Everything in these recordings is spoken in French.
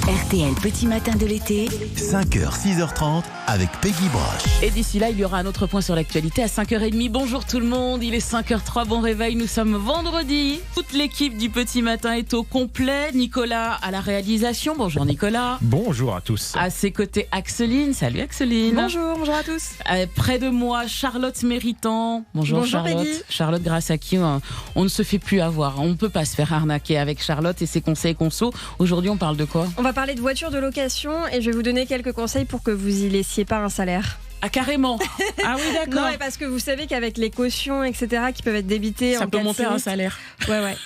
RTL Petit Matin de l'été, 5h, 6h30 avec Peggy Broche. Et d'ici là, il y aura un autre point sur l'actualité à 5h30. Bonjour tout le monde, il est 5h03, bon réveil, nous sommes vendredi. Toute l'équipe du Petit Matin est au complet. Nicolas à la réalisation, bonjour Nicolas. Bonjour à tous. À ses côtés, Axeline, salut Axeline. Bonjour à tous. Près de moi, Charlotte Méritant. Bonjour Charlotte. Peggy. Charlotte, grâce à qui on ne se fait plus avoir. On ne peut pas se faire arnaquer avec Charlotte et ses conseils conso. Aujourd'hui, on parle de quoi ? On va parler de voitures de location et je vais vous donner quelques conseils pour que vous y laissiez pas un salaire. Ah, carrément. Ah oui, d'accord. Non, mais parce que vous savez qu'avec les cautions, etc., qui peuvent être débitées Ça en peut cas de monter un sinistre. salaire. Ouais.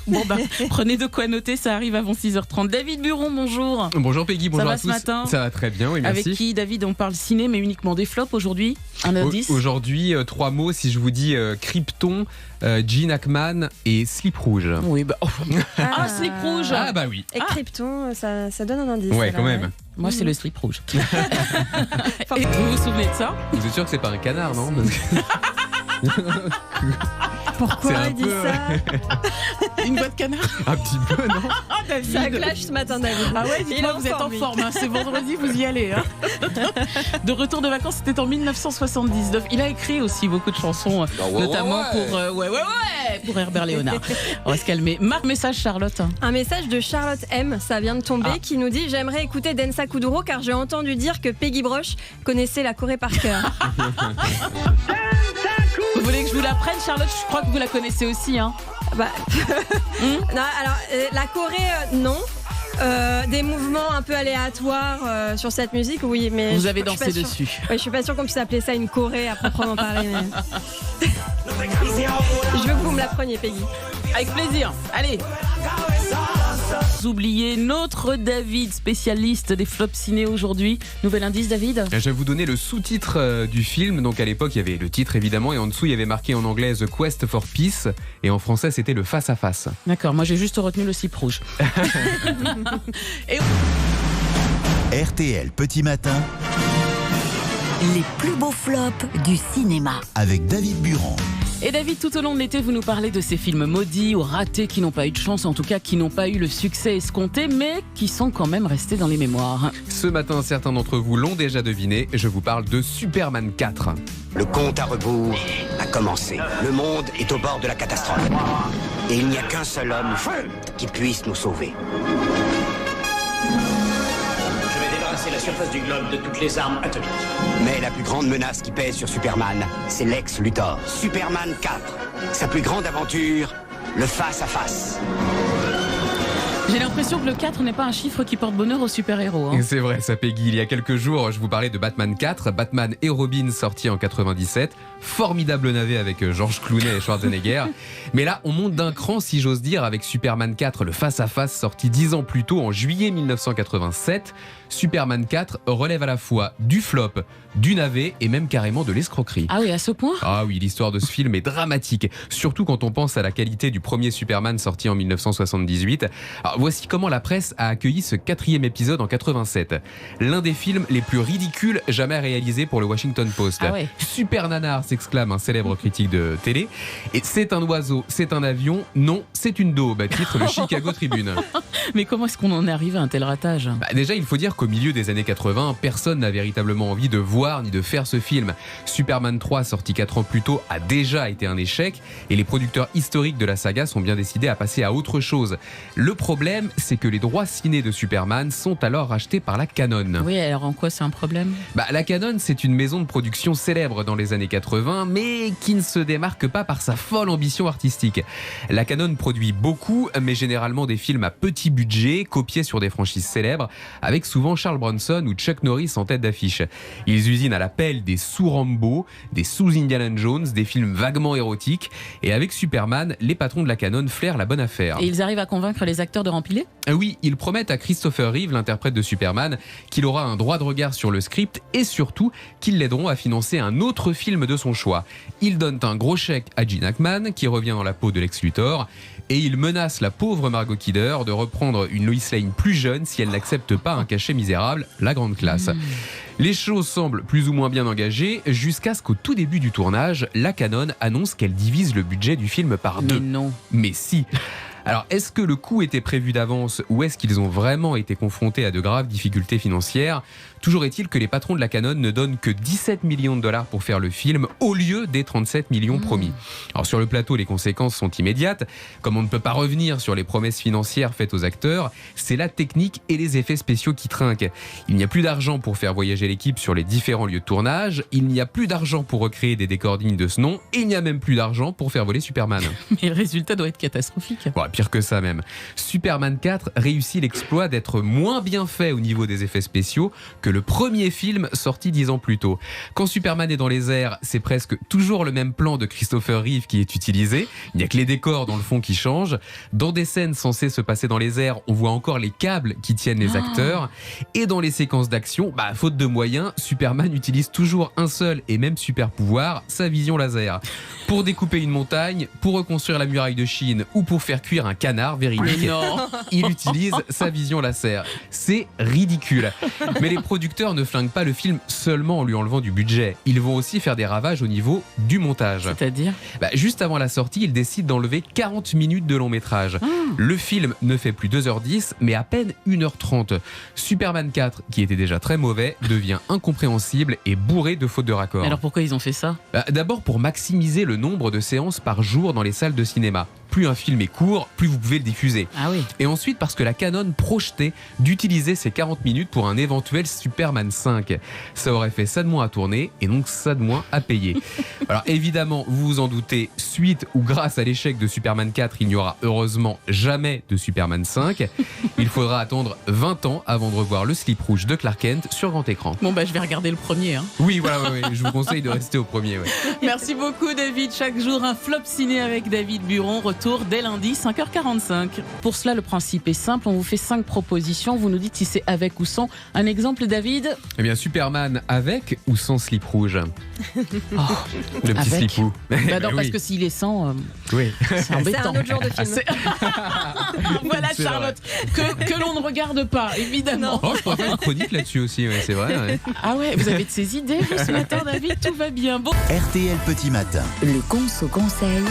Bon, prenez de quoi noter, ça arrive avant 6h30. David Buron, bonjour. Bonjour Peggy, bonjour va à ce tous. matin Ça va très bien, oui, merci. Avec qui, David, on parle ciné, mais uniquement des flops aujourd'hui. Un indice. Aujourd'hui, 3 mots, si je vous dis Krypton, Gene Hackman et Slip Rouge. Oui, slip rouge. Ah bah oui. Et Krypton, ça donne un indice. Ouais, là, quand même. Moi, c'est le slip rouge. Et vous vous souvenez de ça ? Vous êtes sûr que c'est pas un canard, non? Parce que Pourquoi c'est un il dit peu, ça Une boîte canard. un petit peu, non? David. Ça clash ce matin, David. Ah ouais, Il est dites-moi, vous êtes en lui. forme, hein. C'est vendredi, vous y allez. Hein. De retour de vacances, c'était en 1979. Il a écrit aussi beaucoup de chansons, notamment pour Herbert Léonard. On va se calmer. Message Charlotte. Un message de Charlotte M, ça vient de tomber, qui nous dit « J'aimerais écouter Densa Kuduro car j'ai entendu dire que Peggy Broche connaissait la Corée par cœur. » Vous voulez que je vous la prenne, Charlotte? Je crois que vous la connaissez aussi. Hein. Non, alors, la Corée, non. Des mouvements un peu aléatoires sur cette musique, oui, mais Vous je- avez je suis dansé pas sûre. dessus. Ouais, je suis pas sûre qu'on puisse appeler ça une Corée à proprement parler. Mais... je veux que vous me la preniez, Peggy. Avec plaisir. Allez. Vous oubliez notre David, spécialiste des flops ciné aujourd'hui. Nouvel indice, David? Je vais vous donner le sous-titre du film. Donc à l'époque, il y avait le titre évidemment, et en dessous, il y avait marqué en anglais The Quest for Peace, et en français, c'était le face à face. D'accord, moi j'ai juste retenu le slip rouge. Et... RTL Petit Matin les plus beaux flops du cinéma. avec David Buron. Et David, tout au long de l'été, vous nous parlez de ces films maudits ou ratés qui n'ont pas eu de chance, en tout cas qui n'ont pas eu le succès escompté, mais qui sont quand même restés dans les mémoires. Ce matin, certains d'entre vous l'ont déjà deviné, je vous parle de Superman 4. Le compte à rebours a commencé. Le monde est au bord de la catastrophe. Et il n'y a qu'un seul homme qui puisse nous sauver. Je vais débarrasser la surface du globe de toutes les armes atomiques. Mais la plus grande menace qui pèse sur Superman, c'est Lex Luthor. Superman 4. Sa plus grande aventure, le face-à-face. J'ai l'impression que le 4 n'est pas un chiffre qui porte bonheur aux super-héros. Hein. C'est vrai, ça Peggy. Il y a quelques jours, je vous parlais de Batman 4, Batman et Robin sorti en 97. Formidable navet avec George Clooney et Schwarzenegger. Mais là, on monte d'un cran, si j'ose dire, avec Superman 4, le face-à-face sorti 10 ans plus tôt, en juillet 1987. Superman 4 relève à la fois du flop, du navet et même carrément de l'escroquerie. Ah oui, à ce point? Ah oui, l'histoire de ce film est dramatique, surtout quand on pense à la qualité du premier Superman sorti en 1978. Alors, voici comment la presse a accueilli ce 4e épisode en 87. L'un des films les plus ridicules jamais réalisés pour le Washington Post. Ah ouais. Super nanar, s'exclame un célèbre critique de télé. Et c'est un oiseau, c'est un avion, non, c'est une daube, titre le Chicago Tribune. Mais comment est-ce qu'on en est arrivé à un tel ratage? Déjà, il faut dire qu'au milieu des années 80, personne n'a véritablement envie de voir ni de faire ce film. Superman 3, sorti 4 ans plus tôt, a déjà été un échec et les producteurs historiques de la saga sont bien décidés à passer à autre chose. Le problème, c'est que les droits ciné de Superman sont alors rachetés par la Canon. Oui, alors en quoi c'est un problème? La Canon, c'est une maison de production célèbre dans les années 80, mais qui ne se démarque pas par sa folle ambition artistique. La Canon produit beaucoup, mais généralement des films à petit budget, copiés sur des franchises célèbres, avec souvent Charles Bronson ou Chuck Norris en tête d'affiche. Ils usinent à l'appel des sous-Rambo, des sous-Indiana Jones, des films vaguement érotiques, et avec Superman, les patrons de la Canon flairent la bonne affaire. Et ils arrivent à convaincre les acteurs de rempiler? Oui, ils promettent à Christopher Reeve, l'interprète de Superman, qu'il aura un droit de regard sur le script et surtout qu'ils l'aideront à financer un autre film de son choix. Ils donnent un gros chèque à Gene Hackman, qui revient dans la peau de Lex Luthor, et ils menacent la pauvre Margot Kidder de reprendre une Lois Lane plus jeune si elle n'accepte pas un cachet misérable, la grande classe. Les choses semblent plus ou moins bien engagées jusqu'à ce qu'au tout début du tournage, la Canon annonce qu'elle divise le budget du film par 2. Mais non. Mais si. Alors, est-ce que le coût était prévu d'avance ou est-ce qu'ils ont vraiment été confrontés à de graves difficultés financières ? Toujours est-il que les patrons de la Canon ne donnent que 17 millions de dollars pour faire le film au lieu des 37 millions promis. Alors sur le plateau, les conséquences sont immédiates. Comme on ne peut pas revenir sur les promesses financières faites aux acteurs, c'est la technique et les effets spéciaux qui trinquent. Il n'y a plus d'argent pour faire voyager l'équipe sur les différents lieux de tournage, il n'y a plus d'argent pour recréer des décors dignes de ce nom, et il n'y a même plus d'argent pour faire voler Superman. Mais le résultat doit être catastrophique. Ouais, pire que ça même. Superman 4 réussit l'exploit d'être moins bien fait au niveau des effets spéciaux que le premier film sorti 10 ans plus tôt. Quand Superman est dans les airs, c'est presque toujours le même plan de Christopher Reeve qui est utilisé. Il n'y a que les décors dans le fond qui changent. Dans des scènes censées se passer dans les airs, on voit encore les câbles qui tiennent les acteurs. Et dans les séquences d'action, faute de moyens, Superman utilise toujours un seul et même super pouvoir, sa vision laser. Pour découper une montagne, pour reconstruire la muraille de Chine ou pour faire cuire un canard véridique, il utilise sa vision laser. C'est ridicule. Mais les producteurs ne flinguent pas le film seulement en lui enlevant du budget. Ils vont aussi faire des ravages au niveau du montage. C'est-à-dire ? Juste avant la sortie, ils décident d'enlever 40 minutes de long métrage. Le film ne fait plus 2h10, mais à peine 1h30. Superman 4, qui était déjà très mauvais, devient incompréhensible et bourré de fautes de raccord. Alors pourquoi ils ont fait ça ? D'abord pour maximiser le nombre de séances par jour dans les salles de cinéma. Plus un film est court, plus vous pouvez le diffuser. Ah oui. Et ensuite parce que la Canon projetait d'utiliser ces 40 minutes pour un éventuel Superman 5. Ça aurait fait ça de moins à tourner et donc ça de moins à payer. Alors évidemment, vous vous en doutez, suite ou grâce à l'échec de Superman 4, il n'y aura heureusement jamais de Superman 5. Il faudra attendre 20 ans avant de revoir le slip rouge de Clark Kent sur grand écran. Bon je vais regarder le premier. Oui, voilà, ouais, je vous conseille de rester au premier. Ouais. Merci beaucoup David. Chaque jour un flop ciné avec David Buron. Retour dès lundi 5h45. Pour cela, le principe est simple. On vous fait 5 propositions. Vous nous dites si c'est avec ou sans. Un exemple, David ? Eh bien, Superman avec ou sans slip rouge. Le petit Avec. slipou. Non, parce que s'il est sans, Oui. c'est C'est embêtant. un autre genre de film. Voilà C'est Charlotte, que l'on ne regarde pas, évidemment. Oh, je pourrais faire une chronique là-dessus aussi, ouais, c'est vrai. Ouais. Ah ouais, vous avez de ces idées vous, ce matin, David, tout va bien. Bon. RTL Petit Matin Le Conso Conseil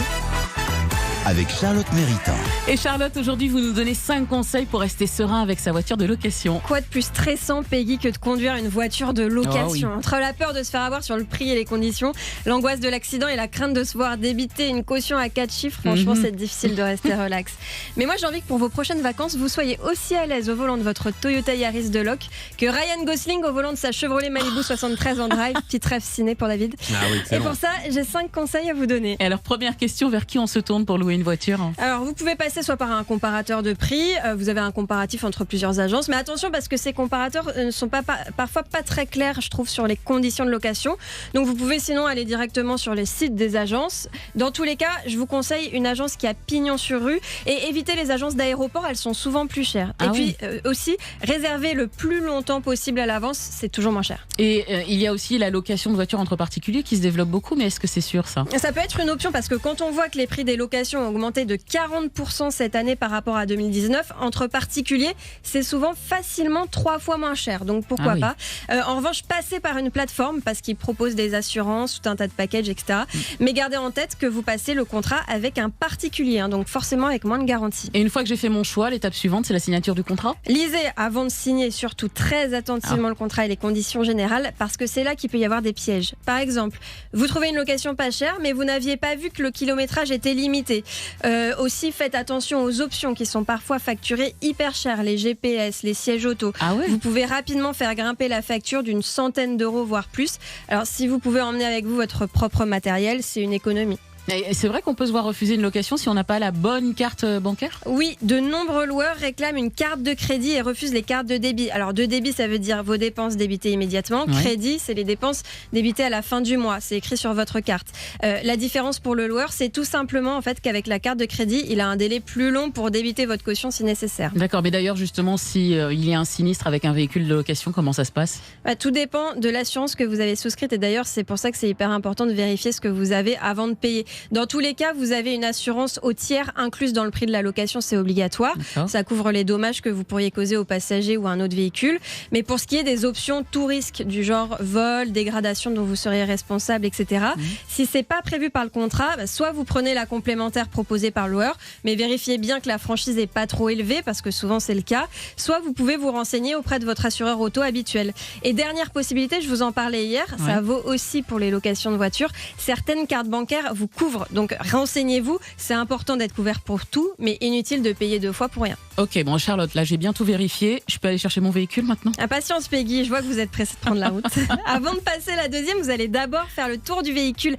avec Charlotte Méritant. Et Charlotte, aujourd'hui, vous nous donnez 5 conseils pour rester serein avec sa voiture de location. Quoi de plus stressant, Peggy, que de conduire une voiture de location ? Oh oui. Entre la peur de se faire avoir sur le prix et les conditions, l'angoisse de l'accident et la crainte de se voir débiter une caution à 4 chiffres, franchement, c'est difficile de rester relax. Mais moi, j'ai envie que pour vos prochaines vacances, vous soyez aussi à l'aise au volant de votre Toyota Yaris Deluxe que Ryan Gosling au volant de sa Chevrolet Malibu 73 en drive. Petite rêve ciné pour David. Ah oui, Et excellent. pour ça, j'ai 5 conseils à vous donner. Et alors, première question, vers qui on se tourne pour louer une voiture ? Alors, vous pouvez passer soit par un comparateur de prix, vous avez un comparatif entre plusieurs agences, mais attention parce que ces comparateurs ne sont parfois pas très clairs, je trouve, sur les conditions de location. Donc, vous pouvez sinon aller directement sur les sites des agences. Dans tous les cas, je vous conseille une agence qui a pignon sur rue et évitez les agences d'aéroport, elles sont souvent plus chères. Ah et oui. puis aussi, réservez le plus longtemps possible à l'avance, c'est toujours moins cher. Et il y a aussi la location de voitures entre particuliers qui se développe beaucoup, mais est-ce que c'est sûr ça ? Ça peut être une option parce que quand on voit que les prix des locations ont augmenté de 40% cette année par rapport à 2019, entre particuliers, c'est souvent facilement 3 fois moins cher. Donc pourquoi pas. En revanche, passez par une plateforme parce qu'ils proposent des assurances, tout un tas de packages, etc. Mais gardez en tête que vous passez le contrat avec un particulier, donc forcément avec moins de garantie. Et une fois que j'ai fait mon choix, l'étape suivante, c'est la signature du contrat ? Lisez avant de signer surtout très attentivement le contrat et les conditions générales parce que c'est là qu'il peut y avoir des pièges. Par exemple, vous trouvez une location pas chère mais vous n'aviez pas vu que le kilométrage était limité. Aussi, faites attention aux options qui sont parfois facturées hyper chères, les GPS, les sièges auto. Ah ouais ? Vous pouvez rapidement faire grimper la facture d'une centaine d'euros, voire plus. Alors, si vous pouvez emmener avec vous votre propre matériel, c'est une économie. Et c'est vrai qu'on peut se voir refuser une location si on n'a pas la bonne carte bancaire ? Oui, de nombreux loueurs réclament une carte de crédit et refusent les cartes de débit. Alors, de débit, ça veut dire vos dépenses débitées immédiatement. Ouais. Crédit, c'est les dépenses débitées à la fin du mois. C'est écrit sur votre carte. La différence pour le loueur, c'est tout simplement en fait qu'avec la carte de crédit, il a un délai plus long pour débiter votre caution si nécessaire. D'accord, mais d'ailleurs, justement, si il y a un sinistre avec un véhicule de location, comment ça se passe ? Tout dépend de l'assurance que vous avez souscrite et d'ailleurs, c'est pour ça que c'est hyper important de vérifier ce que vous avez avant de payer. Dans tous les cas, vous avez une assurance au tiers incluse dans le prix de la location, c'est obligatoire. D'accord. Ça couvre les dommages que vous pourriez causer aux passagers ou à un autre véhicule. Mais pour ce qui est des options tout risque du genre vol, dégradation dont vous seriez responsable, etc., si c'est pas prévu par le contrat, soit vous prenez la complémentaire proposée par le loueur, mais vérifiez bien que la franchise n'est pas trop élevée, parce que souvent c'est le cas, soit vous pouvez vous renseigner auprès de votre assureur auto habituel. Et dernière possibilité, je vous en parlais hier, ça vaut aussi pour les locations de voitures, certaines cartes bancaires vous couvrent, donc renseignez-vous, c'est important d'être couvert pour tout, mais inutile de payer 2 fois pour rien. Ok, bon Charlotte, là j'ai bien tout vérifié, je peux aller chercher mon véhicule maintenant? Impatience Peggy, je vois que vous êtes pressée de prendre la route. Avant de passer la deuxième, vous allez d'abord faire le tour du véhicule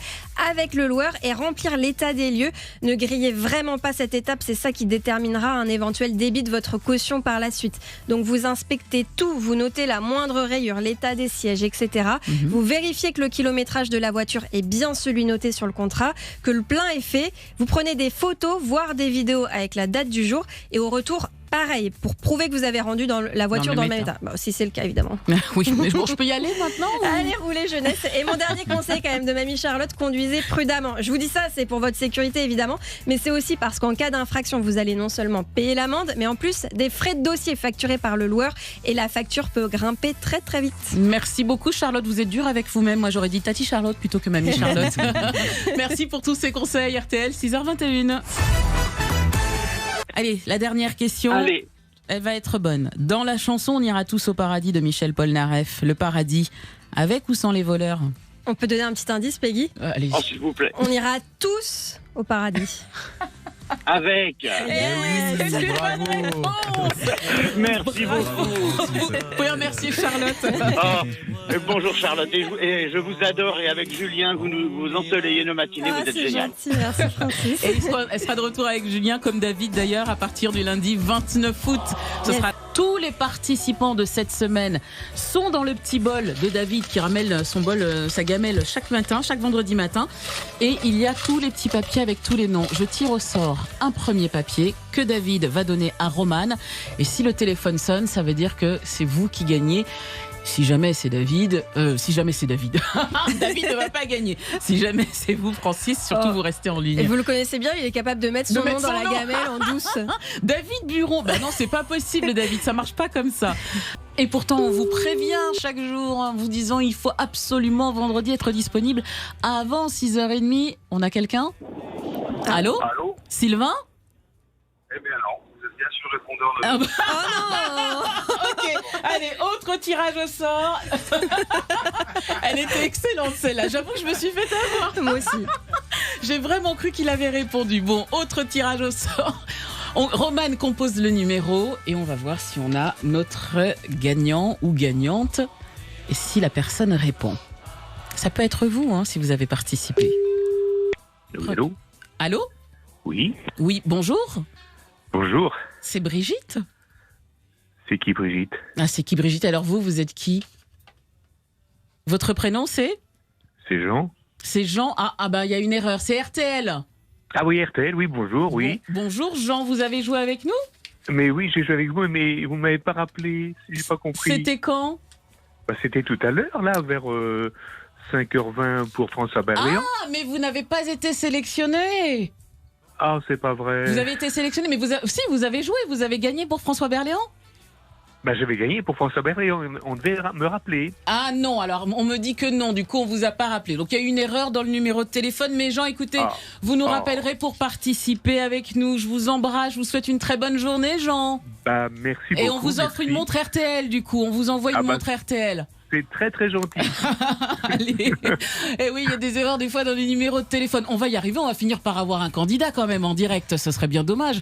avec le loueur et remplir l'état des lieux. Ne grillez vraiment pas cette étape, c'est ça qui déterminera un éventuel débit de votre caution par la suite. Donc vous inspectez tout, vous notez la moindre rayure, l'état des sièges, etc. Vous vérifiez que le kilométrage de la voiture est bien celui noté sur le contrat, que le plein est fait. Vous prenez des photos, voire des vidéos avec la date du jour et au retour, pareil, pour prouver que vous avez rendu la voiture dans le même état. Bon, si c'est le cas, évidemment. Oui, mais bon, je peux y aller maintenant ou... Allez, roulez jeunesse. Et mon dernier conseil quand même de mamie Charlotte, conduisez prudemment. Je vous dis ça, c'est pour votre sécurité évidemment, mais c'est aussi parce qu'en cas d'infraction, vous allez non seulement payer l'amende, mais en plus des frais de dossier facturés par le loueur et la facture peut grimper très très vite. Merci beaucoup Charlotte, vous êtes dure avec vous-même. Moi j'aurais dit Tati Charlotte plutôt que Mamie Charlotte. Merci pour tous ces conseils. RTL 6h21. Allez, la dernière question. Allez. Elle va être bonne. Dans la chanson On ira tous au paradis de Michel Polnareff, le paradis, avec ou sans les voleurs? On peut donner un petit indice, Peggy? Allez. Oh, s'il vous plaît. On ira tous au paradis. Avec. C'est une bonne réponse. Merci beaucoup. Vous pouvez remercier Charlotte. Oh, bonjour Charlotte, et je vous adore, et avec Julien, vous ensoleillez nos matinées, vous êtes c'est génial. gentil, merci Francis. Et elle sera de retour avec Julien, comme David d'ailleurs, à partir du lundi 29 août. Ce sera tous les participants de cette semaine sont dans le petit bol de David qui ramène son bol, sa gamelle chaque matin, chaque vendredi matin. Et il y a tous les petits papiers avec tous les noms. Je tire au sort un premier papier que David va donner à Romane. Et si le téléphone sonne, ça veut dire que c'est vous qui gagnez. Si jamais c'est David, David ne va pas gagner. Si jamais c'est vous, Francis, surtout vous restez en ligne. Et vous le connaissez bien, il est capable de mettre son nom dans la gamelle en douce. David Buron, bah non, c'est pas possible, David, ça marche pas comme ça. Et pourtant, on vous prévient chaque jour en vous disant il faut absolument vendredi être disponible avant 6h30. On a quelqu'un? Allô? Allô? Sylvain? Eh bien non, vous êtes bien sur le répondeur de... Oh non. Ok, allez, autre tirage au sort. Elle était excellente celle-là, j'avoue que je me suis fait avoir. Moi aussi. J'ai vraiment cru qu'il avait répondu. Bon, autre tirage au sort. Romane compose le numéro et on va voir si on a notre gagnant ou gagnante et si la personne répond. Ça peut être vous si vous avez participé. Allô? Allô? Oui? Oui, bonjour. Bonjour. C'est Brigitte? C'est qui Brigitte? Ah, c'est qui Brigitte? Alors vous êtes qui? Votre prénom c'est? C'est Jean. C'est Jean. Ah bah il y a une erreur, c'est RTL. Ah oui, RTL, oui, bonjour, oui. Bonjour Jean, vous avez joué avec nous? Mais oui, j'ai joué avec vous, mais vous m'avez pas rappelé, j'ai pas compris. C'était quand? Bah, c'était tout à l'heure, là, vers 5h20 pour François Berléand. Ah, mais vous n'avez pas été sélectionné. Ah, c'est pas vrai. Vous avez été sélectionné, mais si, vous avez joué, vous avez gagné pour François Berléand? Bah, j'avais gagné pour François Berléand, on devait me rappeler. Ah non, alors on me dit que non, du coup on vous a pas rappelé. Donc il y a eu une erreur dans le numéro de téléphone, mais Jean, écoutez, vous nous rappellerez pour participer avec nous. Je vous embrasse, je vous souhaite une très bonne journée, Jean. Bah, merci beaucoup. Et on vous offre une montre RTL, du coup, on vous envoie une montre RTL. C'est très très gentil. Allez. Et oui, il y a des erreurs des fois dans les numéros de téléphone. On va y arriver, on va finir par avoir un candidat quand même en direct, ce serait bien dommage.